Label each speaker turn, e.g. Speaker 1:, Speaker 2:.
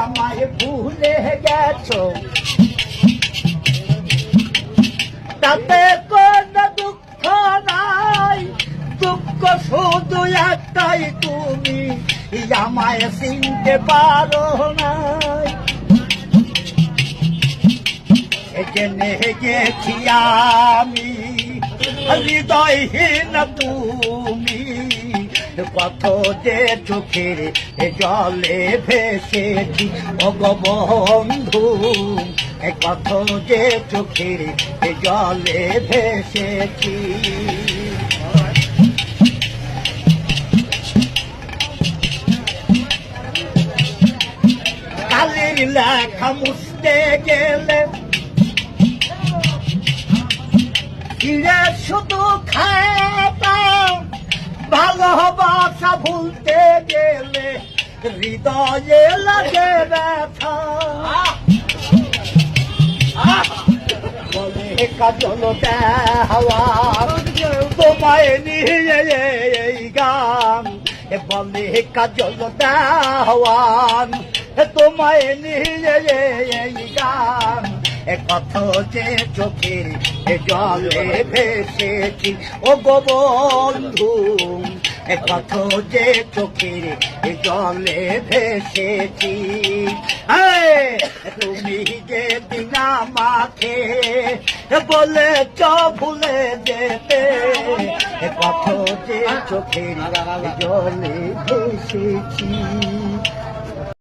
Speaker 1: আমায় ভুলে গেছো, তাতে কোনো দুঃখ নাই, দুঃখ শুধু একটাই, তুমি আমায় চিনতে পারো নাই। জেনে গেছি আমি হৃদয়হীন তুমি, কত যে চোখের জলে ভেসেছি অগবন্ধু, কত যে চোখের জলে ভেসেছি। কালির লেখা মুছতে গেলে ফিরে শুধু খাতা, ভালোবাসা ভুলতে গেলে হৃদয়ে লাগে ব্যথা। বলে কাজল দেওয়া তোমায় নিয়ে এই গান, বলে কাজল দেওয়ান তোমায় নিয়ে এই গান, কত যে চোখের জলে ভেসেছি ও গো বন্ধু, কত যে চোখের জলে ভেসেছি। তুমি যে দিন আমাকে বলেছ ভুলে যেতে, কত যে চোখের জলে ভেসেছি।